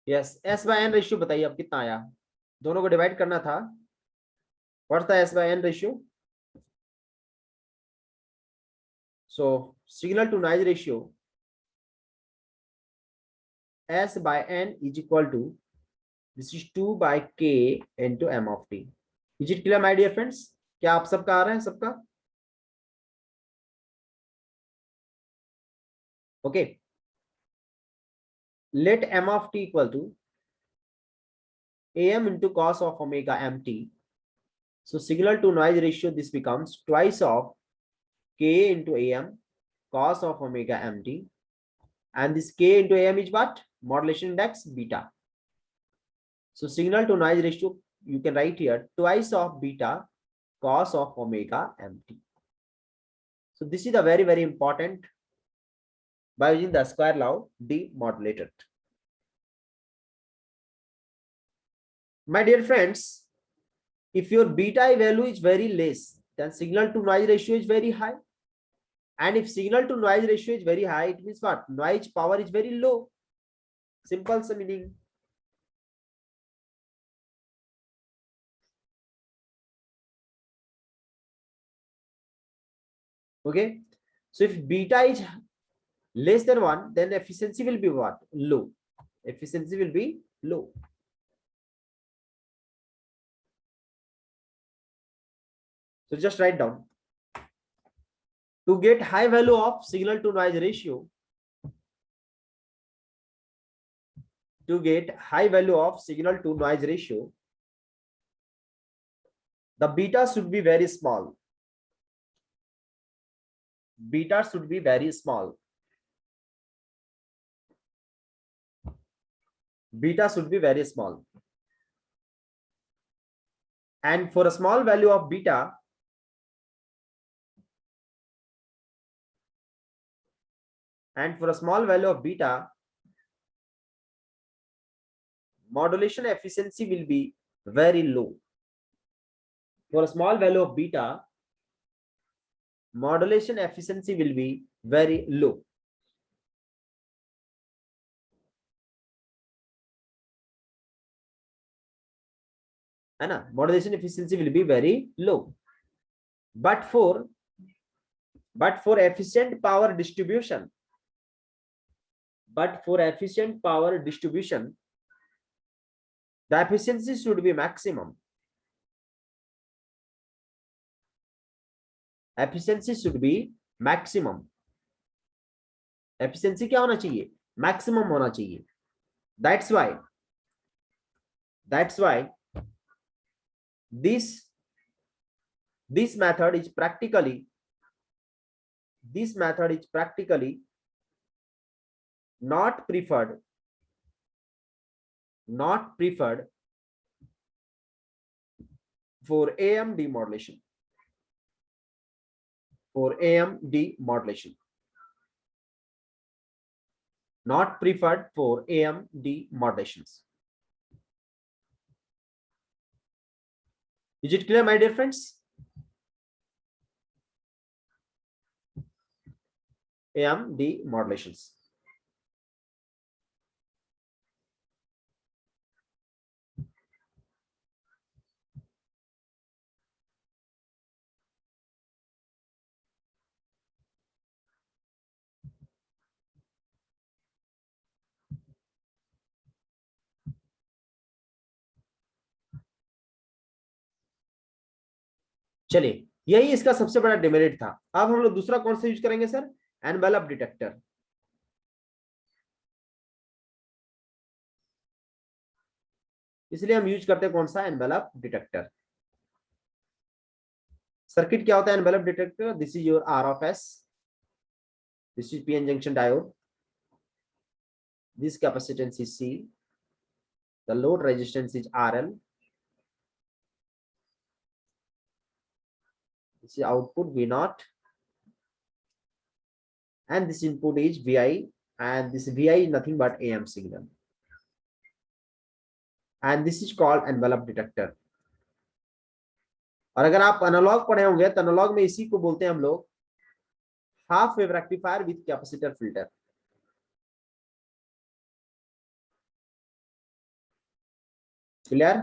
Yes, S by N ratio बताइए अब कितना आया, दोनों को डिवाइड करना था। What's the S by N ratio? So signal to noise ratio S by n is equal to, this is 2 by k into m of t. Is it clear my dear friends? क्या आप सबका आ रहा है सबका? Okay, let m of t equal to am into cos of omega mt. So signal to noise ratio, this becomes twice of k into am cos of omega mt, and this k into am is what? Modulation index beta. So signal to noise ratio, you can write here twice of beta cos of omega mt. So this is a very, very important by using the square law demodulated. My dear friends, if your beta value is very less, then signal to noise ratio is very high. And if signal to noise ratio is very high, it means what? Noise power is very low. Simple meaning. Okay. So if beta is less than 1, then efficiency will be what? Low. Efficiency will be low. So just write down. To get high value of signal to noise ratio, to get high value of signal to noise ratio, the beta should be very small. Beta should be very small. Beta should be very small. And for a small value of beta, modulation efficiency will be very low. For a small value of beta, modulation efficiency will be very low. है ना? Modulation efficiency will be very low. But for efficient power distribution, the efficiency should be maximum. Efficiency should be maximum. Efficiency क्या होना चाहिए? Maximum होना चाहिए. That's why this method is practically not preferred for AM demodulation. Not preferred for AM demodulations. Is it clear, my dear friends? AM demodulations. चलिए, यही इसका सबसे बड़ा डिमेरिट था। अब हम लोग दूसरा कौन सा यूज करेंगे सर? Envelope detector. इसलिए हम यूज करते हैं कौन सा? Envelope detector. सर्किट क्या होता है envelope detector? This is your R of S, this is PN junction diode, this capacitance is C, the load resistance is RL, this is output V naught, and this input is Vi, and this Vi is nothing but AM signal, and this is called envelope detector. और अगर आप analogue पढ़े होंगे तो analogue में इसी को बोलते हैं हम लोग half wave rectifier with capacitor filter. Clear?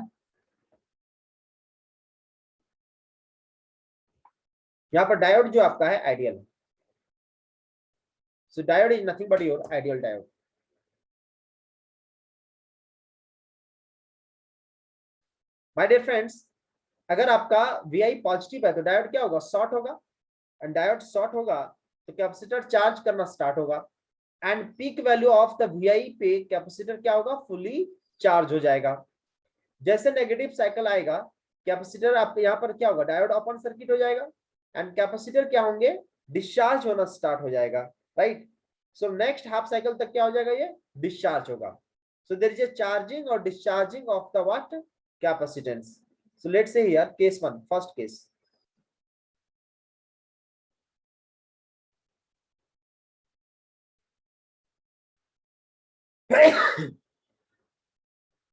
यहाँ पर डायोड जो आपका है ideal, so diode is nothing but your ideal diode. My dear friends, अगर आपका VI पॉजिटिव है तो डायोड क्या होगा, शॉर्ट होगा, एंड डायोड शॉर्ट होगा तो कैपेसिटर चार्ज करना स्टार्ट होगा, and peak value of the VI पे कैपेसिटर क्या होगा, फुली चार्ज हो जाएगा। जैसे नेगेटिव साइकिल आएगा, कैपेसिटर आप यहाँ पर क्या होगा, डायोड ओपन सर्किट हो जाएगा, एंड कैपेसिटर क्या होंगे, डिस्चार्ज होना स्टार्ट हो जाएगा, right. So next half cycle तक क्या हो जाएगा, ये डिस्चार्ज होगा। So there is a charging और discharging of the what, capacitance. So let's say here case 1, first case.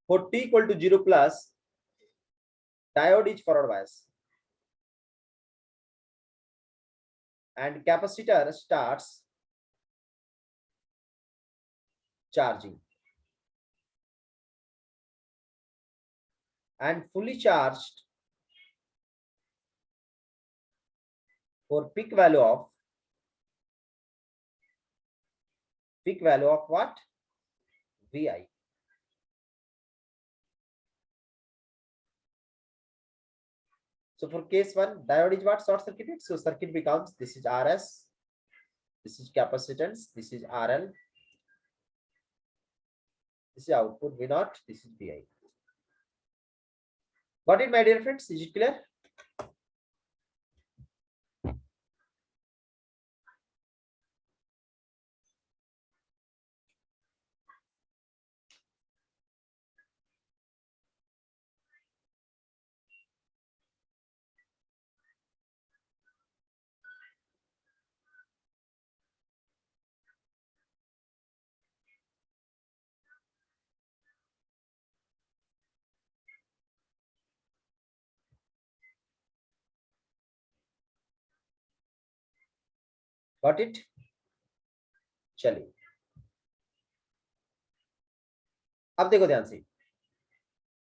For t equal to 0 plus, diode is forward bias and capacitor starts charging, and fully charged for peak value of what, VI. So for case 1, diode is what, short circuited, so circuit becomes, this is RS, this is capacitance, this is RL, this is output V0, this is VI. Got it, my dear friends? Is it clear? Got it? चलिए अब देखो ध्यान से,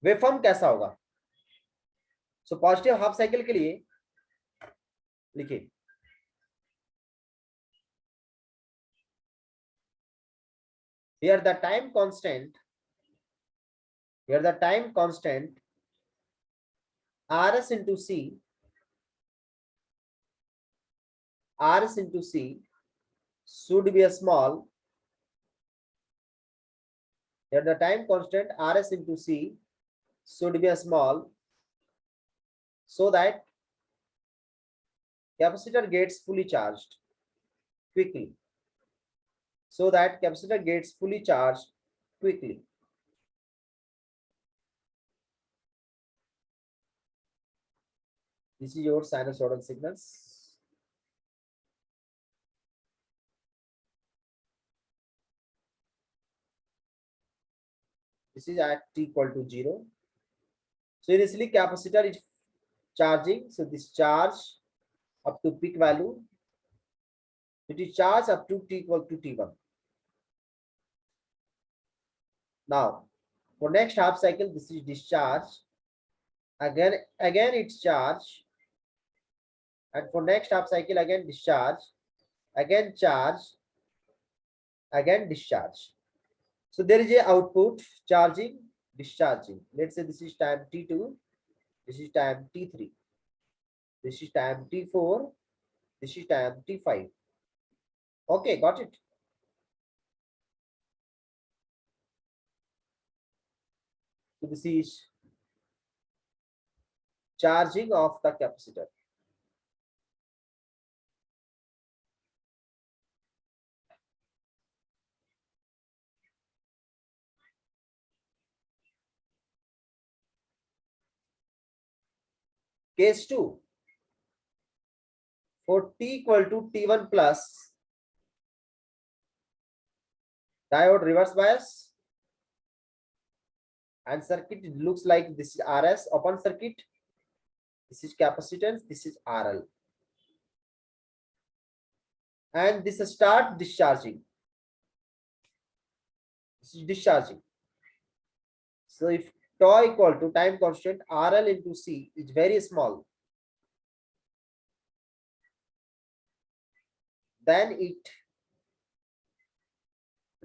waveform कैसा होगा। So positive half cycle के लिए लिखिए, here the time constant, RS into C should be a small, here the time constant RS into C should be a small, so that capacitor gets fully charged quickly, This is your sinusoidal signals. This is at t equal to 0. So initially capacitor is charging, so this charge up to peak value, it is charged up to t equal to t1. Now for next half cycle, this is discharge, again it's charge, and for next half cycle again discharge, again charge, again discharge. So there is a output, charging, discharging. Let's say this is time t2, this is time t3, this is time t4, this is time t5. Okay, got it? So this is charging of the capacitor. Case 2, for t equal to t1 plus, diode reverse bias, and circuit looks like this is RS open circuit, this is capacitance, this is RL, and this start discharging, this is discharging. So if tau equal to time constant RL into C is very small, then it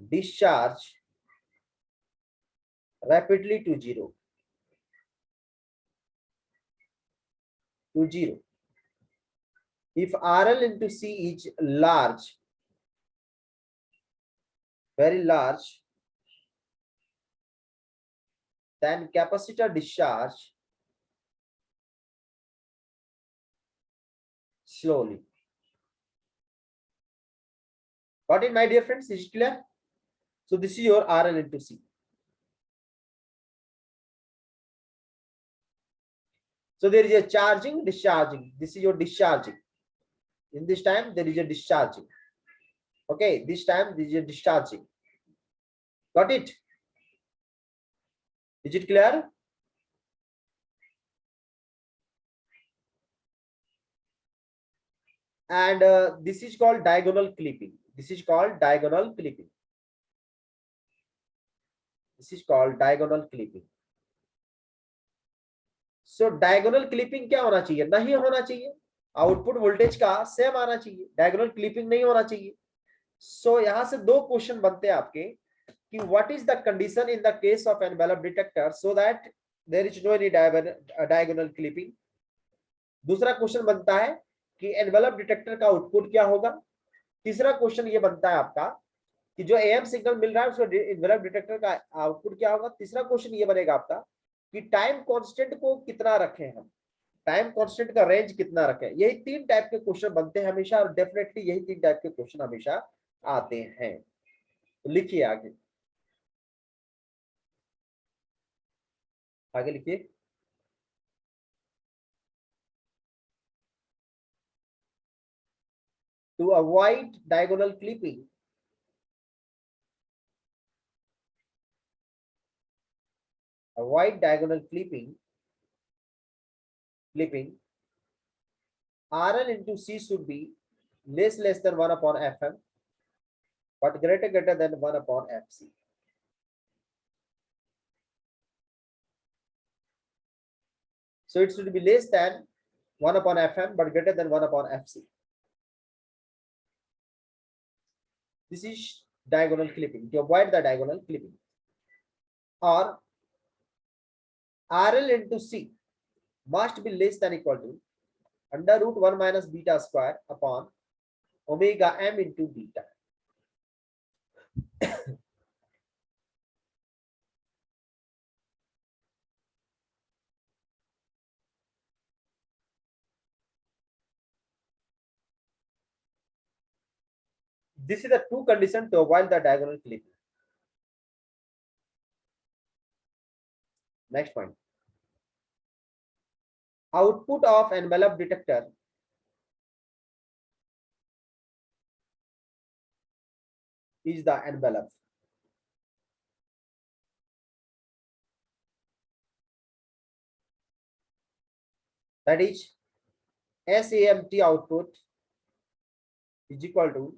discharge rapidly to zero. If RL into C is large, very large, then capacitor discharge slowly. Got it, my dear friends? Is it clear? So this is your RL into C. So there is a charging, discharging. This is your discharging. In this time, there is a discharging. Okay, this time there is a discharging. Got it? Is it clear? And this is called diagonal clipping. This is called diagonal clipping. This is called diagonal clipping. So diagonal clipping क्या होना चाहिए? नहीं होना चाहिए. Output voltage का same आना चाहिए. Diagonal clipping नहीं होना चाहिए. सो यहां से दो क्वेश्चन बनते हैं आपके कि what is the condition in the case of envelope detector so that there is no any diagonal clipping. दूसरा क्वेश्चन बनता है कि एनवेलप डिटेक्टर का आउटपुट क्या होगा. तीसरा क्वेश्चन ये बनता है आपका कि जो एएम सिग्नल मिल रहा है उसका एनवेलप डिटेक्टर का आउटपुट क्या होगा. तीसरा क्वेश्चन ये बनेगा आपका कि टाइम कांस्टेंट को कितना रखें हम. टाइम कांस्टेंट का रेंज कितना रखें. यही तीन टाइप के क्वेश्चन बनते हैं हमेशा और डेफिनेटली यही तीन टाइप के क्वेश्चन हमेशा आते हैं. तो लिखिए आगे. आगे लिखिए. To avoid diagonal clipping, RL into C should be less than 1 upon Fm, but greater than 1 upon Fc. So it should be less than 1 upon Fm, but greater than 1 upon Fc. This is diagonal clipping, to avoid the diagonal clipping. Or RL into C must be less than equal to under root 1 minus beta square upon omega m into beta. This is the two conditions to avoid the diagonal clipping. Next point. Output of envelope detector is the envelope. That is SAMT output is equal to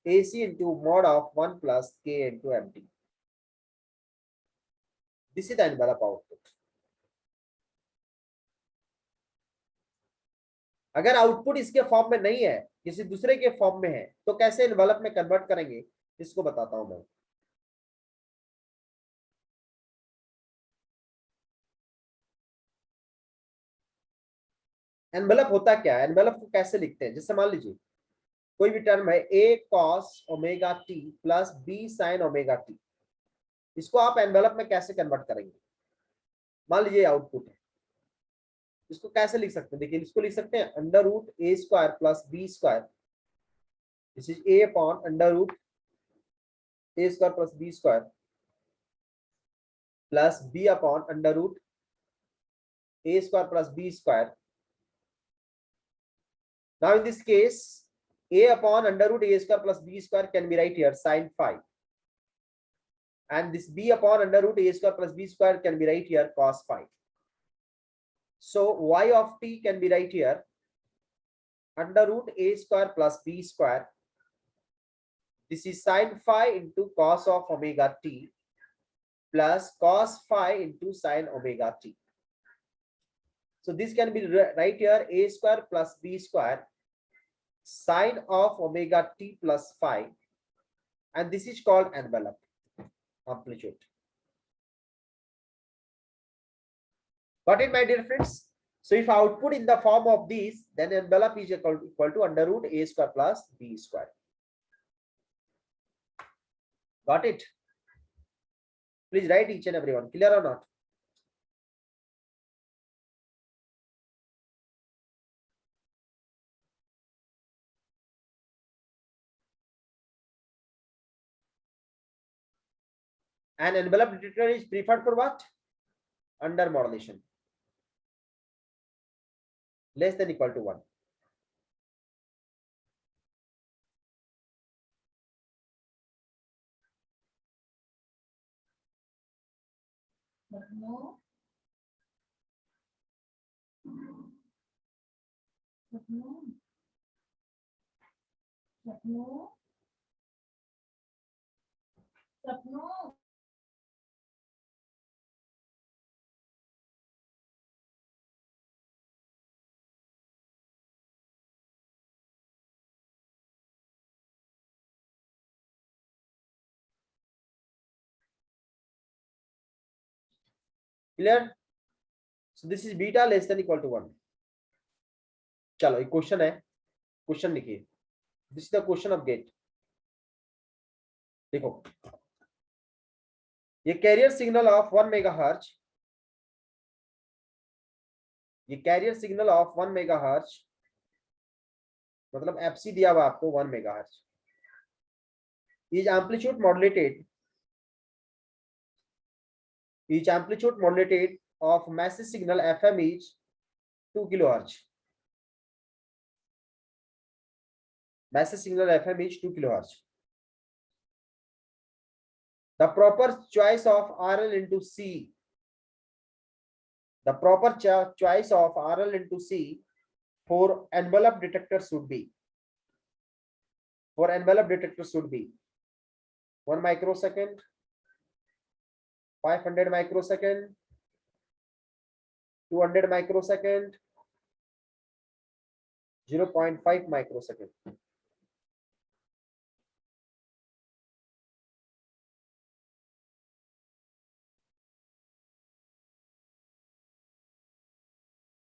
AC into mod of 1 plus K into MT. This is the envelope output. अगर output इसके form में नहीं है, किसी दूसरे के form में है, तो कैसे एनवेलप में कन्वर्ट करेंगे इसको बताता हूं मैं. एनवेलप होता क्या है, एनवेलप को कैसे लिखते हैं. जैसे मान लीजिए कोई भी टर्म है a cos omega t plus b sin omega t. इसको आप एनवेलप में कैसे कन्वर्ट करेंगे. मान लीजिए आउटपुट है, इसको कैसे लिख सकते हैं. देखिए इसको लिख सकते हैं under root A square plus B square. This is a upon under root A square plus B square plus b upon under root a square plus b square. Now in this case a upon under root a square plus b square can be right here sin phi, and this b upon under root a square plus b square can be right here cos phi. So y of t can be right here under root a square plus b square. This is sin phi into cos of omega t plus cos phi into sin omega t. So this can be right here, a square plus b square sine of omega t plus phi, and this is called envelope amplitude. Got it, my dear friends? So if output in the form of these, then envelope is equal to under root a square plus b square. Got it? Please write each and every one. Clear or not? An envelope detector is preferred for what? Under modulation. Less than equal to 1. No. Clear? So this is beta less than equal to 1. चलो एक question है, question लिखिए. This is the question of GATE. देखो, ये carrier signal of 1 megahertz, ये carrier signal of 1 megahertz मतलब FC दिया हुआ आपको 1 megahertz is amplitude modulated of massive signal FM is 2 kilohertz. Massive signal FM is 2 kilohertz. The proper choice of RL into C. The proper choice of RL into C for envelope detector should be. For envelope detector should be 1 microsecond, 500 microsecond, 200 microsecond, 0.5 microsecond.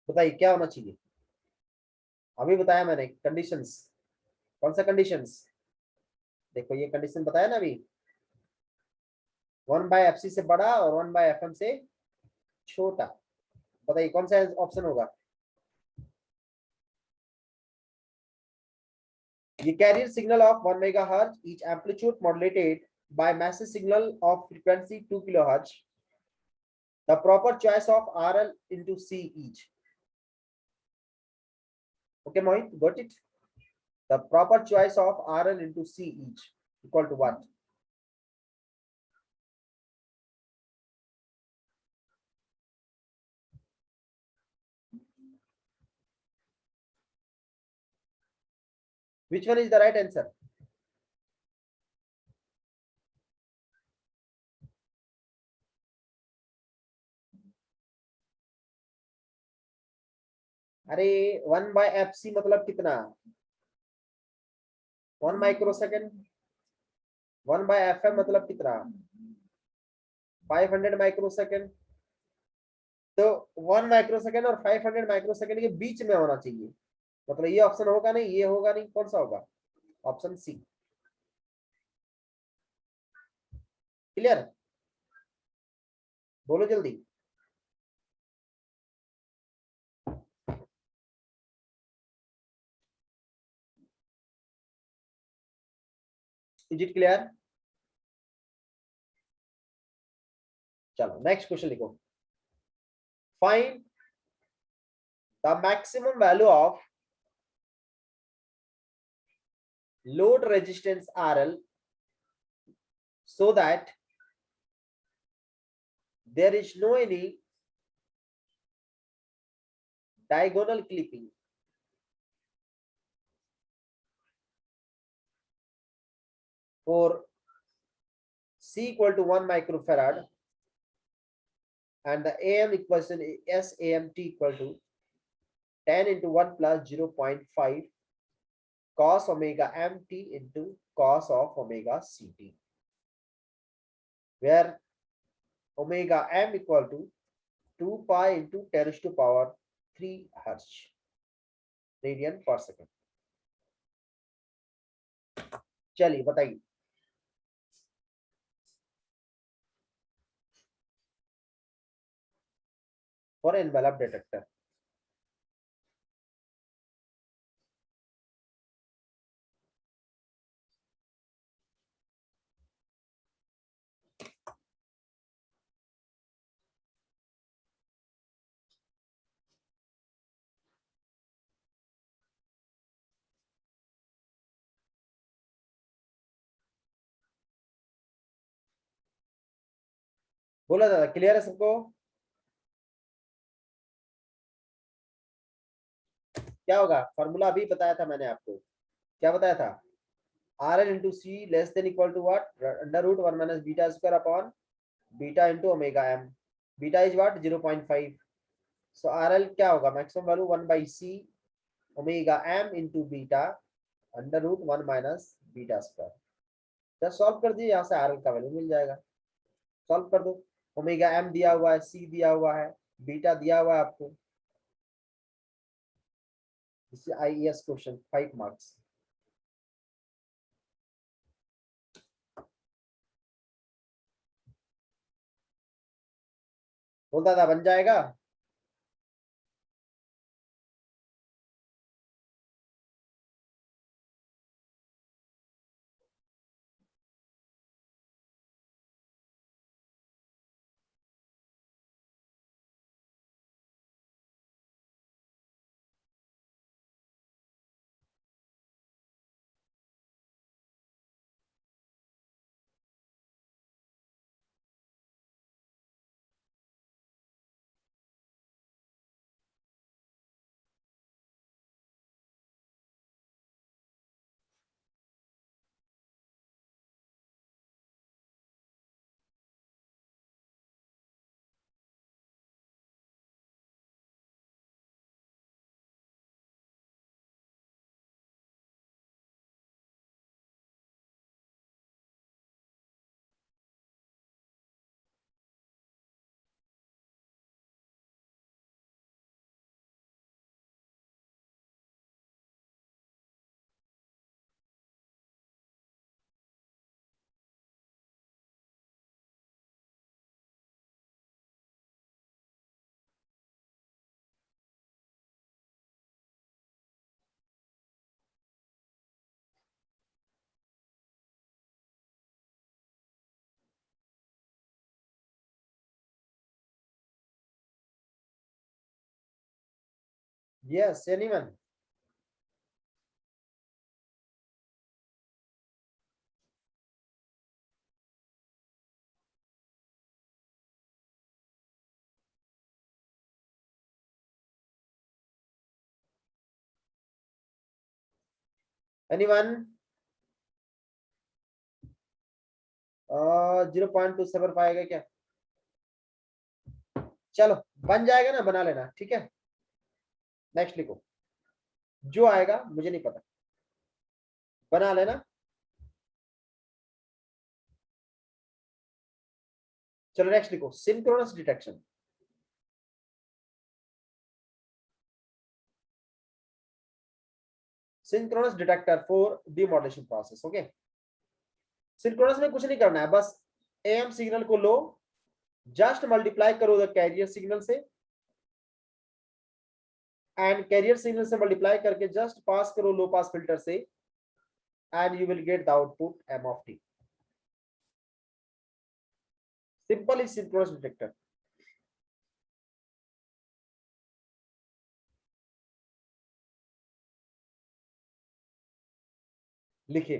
बताइए क्या होना चाहिए? अभी बताया मैंने conditions. कौन सा conditions? देखो ये कंडीशन बताया ना अभी. 1/fc से बड़ा और 1/fm से छोटा. बताइए कौन सा ऑप्शन होगा? ये carrier signal of 1 megahertz each amplitude modulated by massive signal of frequency 2 kilohertz. The proper choice of RL into C each. Okay, Mohit, got it? The proper choice of RL into C each equal to what? Which one is the right answer? अरे 1/fc मतलब कितना? 1 microsecond. 1/fm मतलब कितना? 500 microsecond. तो 1 microsecond और 500 microsecond के बीच में होना चाहिए. मतलब ये ऑप्शन होगा नहीं, ये होगा नहीं, कौन सा होगा? Option C. क्लियर? बोलो जल्दी. Is it clear? चलो नेक्स्ट क्वेश्चन लिखो. Find the maximum value of load resistance RL so that there is no any diagonal clipping for C equal to 1 microfarad and the AM equation is SAMT equal to 10 into 1 plus 0.5 cos omega mt into cos of omega ct, where omega m equal to 2 pi into 10 raised to power 3 hertz radian पर second. चलिए बताइए। For envelope detector बोला दादा, clear है सबको? क्या होगा formula? अभी बताया था मैंने आपको, क्या बताया था? R L into C less than equal to what? Under root 1 minus beta square upon beta into omega M. Beta is what? 0.5। So R L क्या होगा? Maximum value 1 by C omega M into beta under root 1 minus beta square. जब solve कर दिए यहाँ से R L का value मिल जाएगा। सॉल्व कर दो। ओमेगा एम दिया हुआ है, सी दिया हुआ है, बीटा दिया हुआ है आपको। IES question 5 marks. बोल दादा बन जाएगा? Yes anyone? एनीवन? 0.2 पाएगा क्या? चलो बन जाएगा ना, बना लेना, ठीक है। नेक्स्ट लिखो, जो आएगा मुझे नहीं पता, बना लेना। चलो नेक्स्ट लिखो, synchronous detection. Synchronous detector for demodulation process. Okay, synchronous में कुछ नहीं करना है, बस एम सिग्नल को लो, जस्ट मल्टीप्लाई करो द कैरियर सिग्नल से, एंड कैरियर सिग्नल से मल्टीप्लाई करके जस्ट पास करो लो पास फिल्टर से, and you will get the output M of T. Simple is synchronous detector. लिखिए,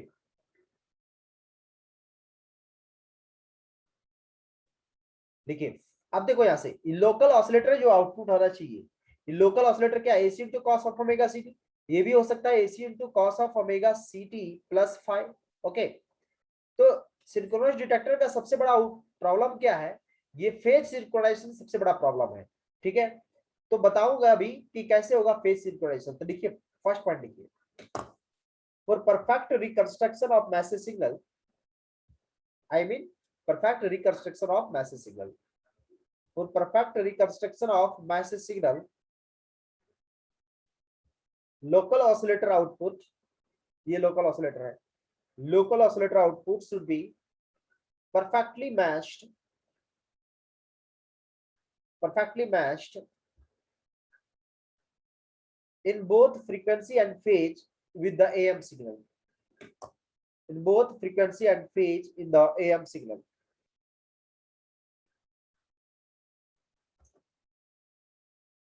देखिए अब देखो यहां से लोकल ऑसिलेटर जो आउटपुट होना चाहिए, लोकल ऑसिलेटर क्या? AC into cos of omega ct। ये भी हो सकता है AC into cos of omega ct plus 5। Okay, तो सिंक्रोनस डिटेक्टर का सबसे बड़ा प्रॉब्लम क्या है? ये फेज सिंक्रोनाइजेशन सबसे बड़ा प्रॉब्लम है, ठीक है। तो बताऊंगा अभी कि कैसे होगा फेज सिंक्रोनाइजेशन। तो देखिए फर्स्ट पॉइंट देखिए, for perfect reconstruction of message signal, I mean perfect reconstruction of message signal. For perfect reconstruction of message signal, local oscillator output, ये local oscillator है, local oscillator output should be perfectly matched in both frequency and phase with the AM signal. In both frequency and phase in the AM signal.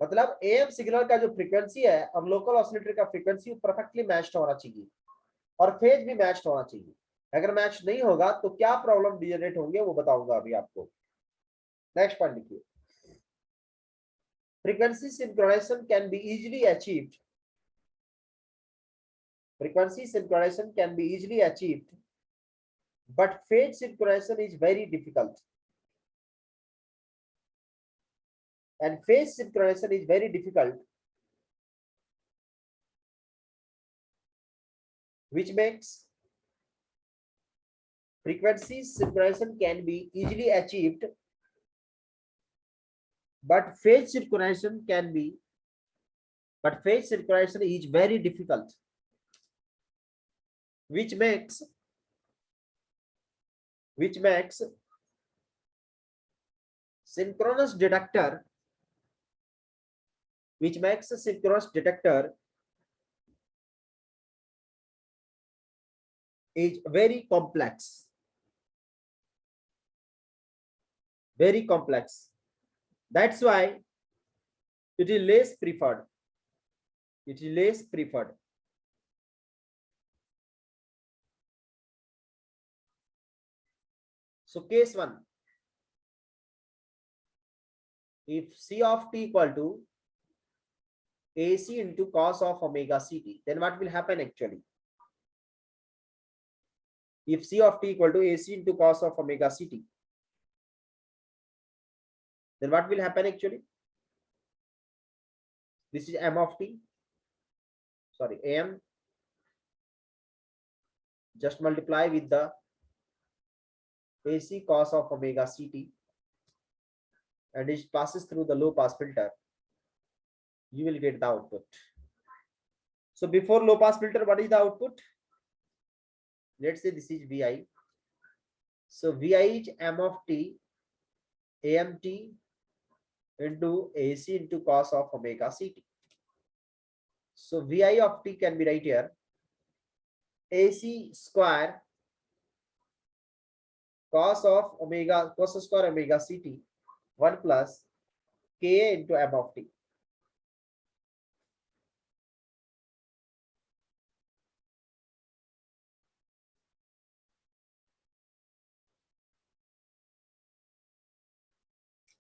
मतलब AM signal का जो frequency है और local oscillator का frequency perfectly matched होना चाहिए और phase भी मैच्ड होना चाहिए। अगर मैच नहीं होगा तो क्या प्रॉब्लम जनरेट होंगे वो बताऊंगा अभी आपको। नेक्स्ट पॉइंट लिखिए, frequency synchronization can be easily achieved. Frequency synchronization can be easily achieved, but phase synchronization is very difficult. And phase synchronization is very difficult, which makes frequency synchronization can be easily achieved, but phase synchronization is very difficult, which makes synchronous detector is very complex. That's why it is less preferred. So case 1, if C of t equal to AC into cos of omega ct, then what will happen actually? If C of t equal to AC into cos of omega ct, then what will happen actually? This is m of t, sorry, am, just multiply with the AC cos of omega ct, and it passes through the low pass filter, you will get the output. So before low pass filter, what is the output? Let's say this is Vi. So Vi is m of t amt into AC into cos of omega ct. So Vi of t can be right here, AC square cos square omega ct 1 plus Ka into m of t.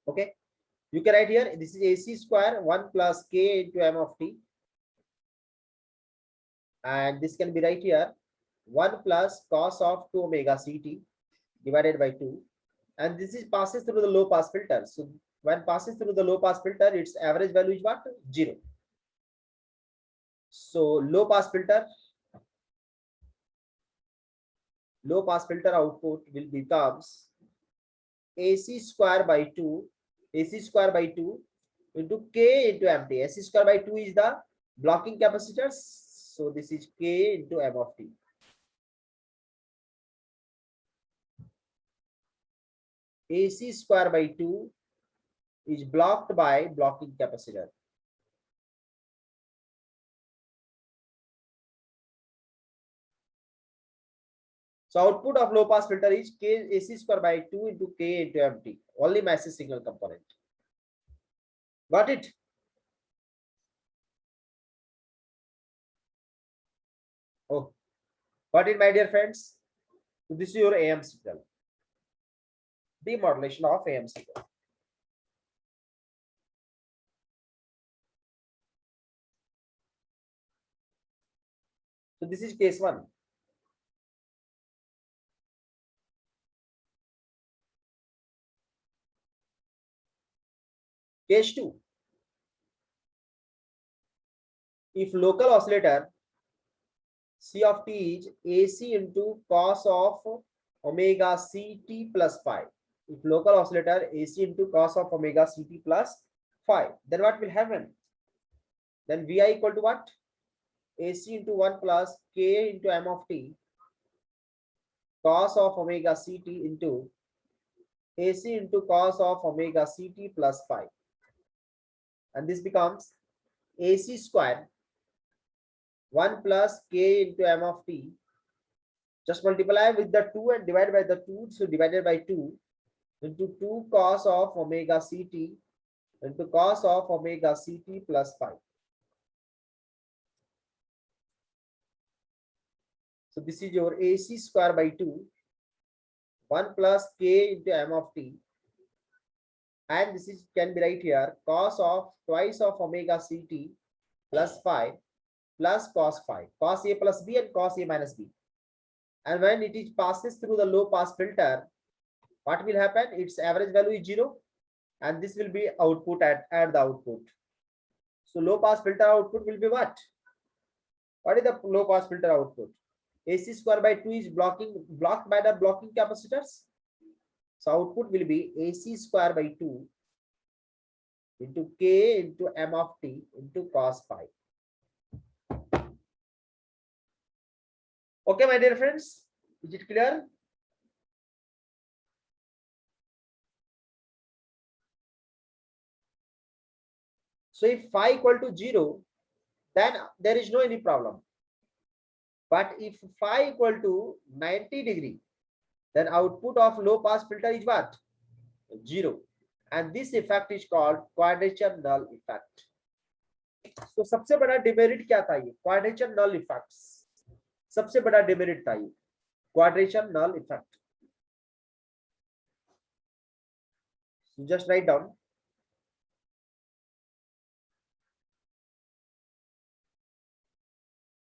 Okay, you can write here, this is AC square 1 plus K into m of t, and this can be right here 1 plus cos of 2 omega ct divided by 2, and this is passes through the low pass filter. So when passes through the low pass filter, its average value is what? 0. So low pass filter output will becomes AC square by 2 into K into mt. AC square by 2 is the blocking capacitors, so this is K into m of t. AC square by 2 is blocked by blocking capacitor. So output of low pass filter is K AC square by 2 into K into mt, only massive signal component. Got it? Oh, got it, my dear friends? So this is your AM signal. Demodulation of AM signal. So this is case 1. Case 2. If local oscillator C of t is AC into cos of omega ct plus phi. If local oscillator AC into cos of omega ct plus phi, then what will happen? Then Vi equal to what? AC into 1 plus K into m of t cos of omega ct into AC into cos of omega ct plus phi. And this becomes AC square 1 plus K into m of t. Just multiply with the 2 and divide by the 2. So divided by 2 into 2 cos of omega ct into cos of omega ct plus phi. So this is your AC square by 2, 1 plus K into m of t. And this is can be right here cos of twice of omega ct plus phi plus cos phi. Cos A plus B and cos A minus B. And when it is passes through the low pass filter, what will happen? Its average value is 0. And this will be output at the output. So low pass filter output will be what? What is the low pass filter output? AC square by 2 is blocked by the blocking capacitors. So output will be AC square by 2 into K into m of t into cos phi. Okay, my dear friends, is it clear? So if phi equal to 0, then there is no any problem. But if phi equal to 90 degree, then output of low pass filter is what? 0. And this effect is called quadrature null effect. So सबसे बड़ा demerit क्या था ये? Quadrature null effects. सबसे बड़ा demerit था ये quadrature null effect. So just write down.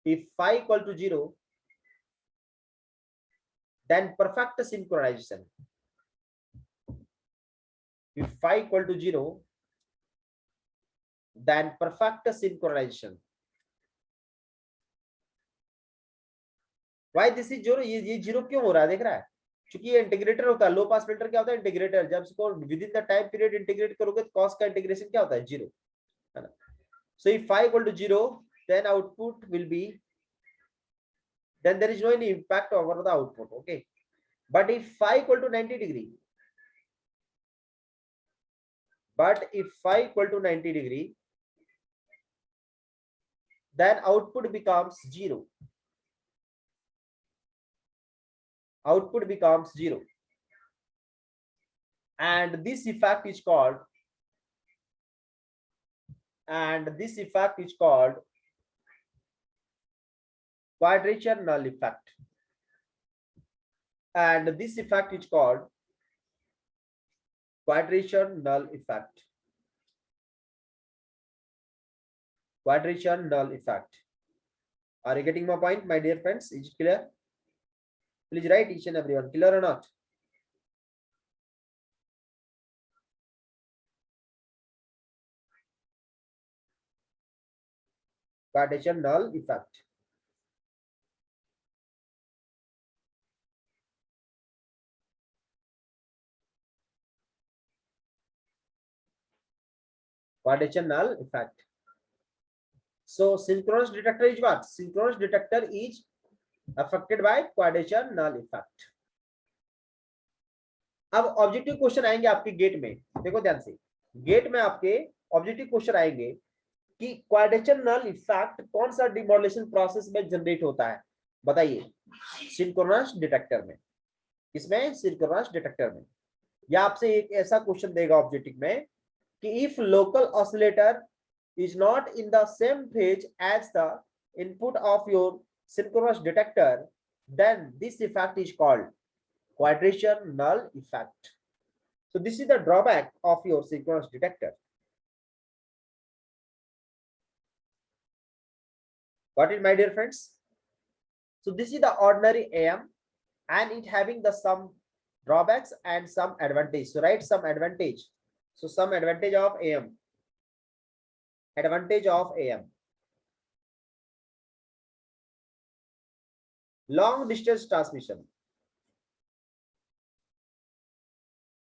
If phi equal to 0, then perfect synchronization. If phi equal to 0, then perfect synchronization. Why this is 0? ये 0 क्यों हो रहा है? देख रहा है? क्योंकि ये इंटीग्रेटर होता है. लो पास फिल्टर क्या होता है? इंटीग्रेटर. जब इसको with in the time period integrate करोगे तो कॉस का इंटीग्रेशन क्या होता है? 0. है ना? So if phi equal to 0, then output will be, then there is no any impact over the output. Okay. But if phi equal to 90 degree, then output becomes 0. Output becomes 0. And this effect is called quadrature null effect. And this effect is called quadrature null effect. Quadrature null effect. Are you getting my point, my dear friends? Is it clear? Please write each and everyone. Clear or not? Quadrature null effect. Quadrature null effect. So synchronous detector is what? Synchronous detector is affected by quadrature null effect. अब objective question आएंगे आपके gate में. देखो ध्यान से, gate में आपके objective question आएंगे कि क्वाड्रेचर नल इफेक्ट कौन सा डिमोडुलेशन प्रोसेस में जनरेट होता है? बताइए. सिंक्रोनस डिटेक्टर में. इसमें सिंक्रोनस डिटेक्टर में. या आपसे एक ऐसा क्वेश्चन देगा ऑब्जेक्टिव में कि if local oscillator is not in the same phase as the input of your synchronous detector, then this effect is called quadrature null effect. So this is the drawback of your synchronous detector. Got it, my dear friends? So this is the ordinary AM, and it having the some drawbacks and some advantage. So write some advantage So some advantage of AM. Advantage of AM. Long distance transmission.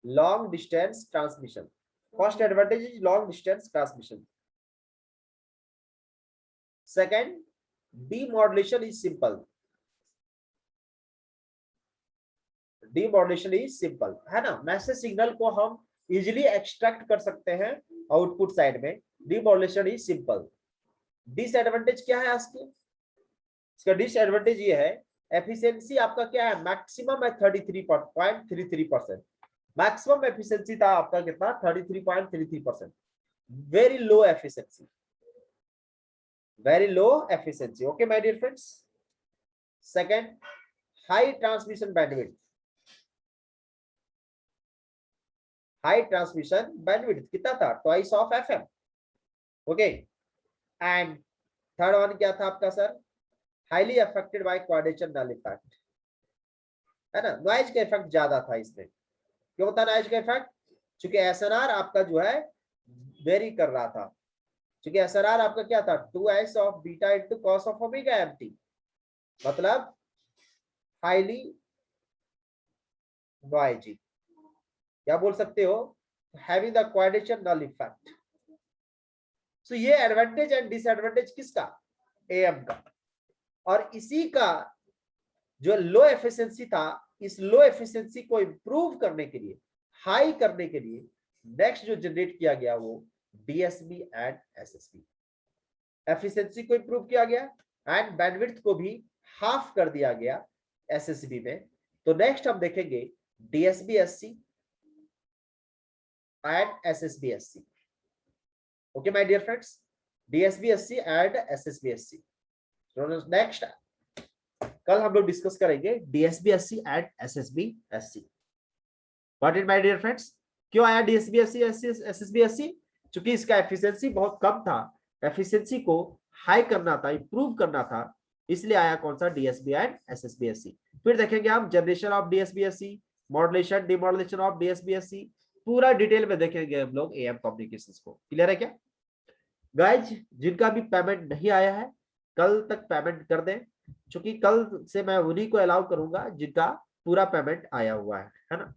Long distance transmission. First advantage is long distance transmission. Second, demodulation is simple. Demodulation is simple, है ना? Message signal को हम easily extract कर सकते हैं output side में. Demodulation is simple. Disadvantage क्या है इसका डिसएडवांटेज ये है, एफिशिएंसी आपका क्या है, मैक्सिमम है 33.33%. मैक्सिमम एफिशिएंसी था आपका कितना, 33.33%. Very low efficiency, very low efficiency. Okay my dear friends. Second, high transmission bandwidth. High transmission bandwidth कितना था, twice of FM. Okay. And third one क्या था आपका sir, highly affected by quadrature null effect, है ना? Noise का effect ज्यादा था इसमें. क्यों होता नॉइज का इफेक्ट, क्योंकि एसएनआर आपका जो है वेरी कर रहा था. क्योंकि एसएनआर आपका क्या था, 2s of beta into cos of omega m t, मतलब हाईली नॉइजी, क्या बोल सकते हो, having the quadrature null effect. So ये एडवांटेज एंड डिसएडवांटेज किसका, एएम का. और इसी का जो लो एफिशिएंसी था, इस लो एफिशिएंसी को इंप्रूव करने के लिए, हाई करने के लिए नेक्स्ट जो जनरेट किया गया वो डीएसबी एंड एसएसबी. एफिशिएंसी को इंप्रूव किया गया एंड बैंडविड्थ को भी हाफ कर दिया गया एसएसबी में. तो नेक्स्ट हम देखेंगे DSB SC and SSB SC. Okay my dear friends, DSB SC and SSB SC. Next कल हम लोग डिस्कस करेंगे DSB SC and SSB SC. What it my dear friends, क्यों आया डीएसबी-एससी एसएसबी-एससी, क्योंकि इसका एफिशिएंसी बहुत कम था, एफिशिएंसी को हाई करना था, इंप्रूव करना था, इसलिए आया कौन सा, डीएसबी एंड एसएसबी-एससी. फिर देखेंगे हम generation of DSB-SC, modulation demodulation of DSB-SC, पूरा डिटेल में देखेंगे हम लोग एएम कम्युनिकेशंस को. क्लियर है क्या गाइज? जिनका भी पेमेंट नहीं आया है कल तक पेमेंट कर दें, क्योंकि कल से मैं उन्हीं को अलाउ करूंगा जिनका पूरा पेमेंट आया हुआ है ना?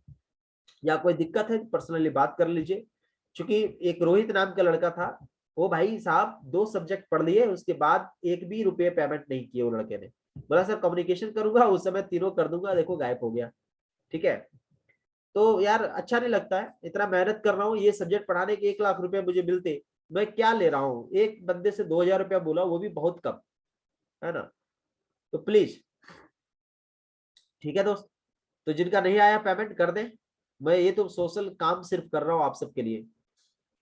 या कोई दिक्कत है पर्सनली बात कर लीजिए. क्योंकि एक रोहित नाम का लड़का था, वो भाई साहब 2 सब्जेक्ट पढ़ लिए, उसके बाद 1 भी रुपये पेमेंट नहीं किए वो लड़के ने. बोला सर कम्युनिकेशन करूंगा, उस समय तीनों कर दूंगा, देखो गायब हो गया. ठीक है, तो यार अच्छा नहीं लगता है, इतना मेहनत कर रहा हूँ, ये सब्जेक्ट पढ़ाने के 1 लाख रुपए मुझे मिलते, मैं क्या ले रहा हूँ, एक बंदे से 2000 रुपया बोला, वो भी बहुत कम है ना? तो प्लीज, ठीक है दोस्त, तो जिनका नहीं आया पेमेंट कर दें. मैं ये तो सोशल काम सिर्फ कर रहा हूँ आप सबके लिए.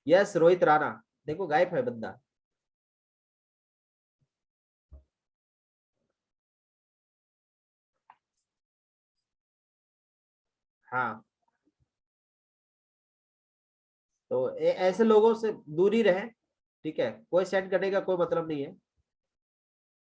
यस रोहित राणा, देखो गायब है बंदा. हाँ, तो ऐसे लोगों से दूरी रहे. ठीक है, कोई सेंड करने का कोई मतलब नहीं है.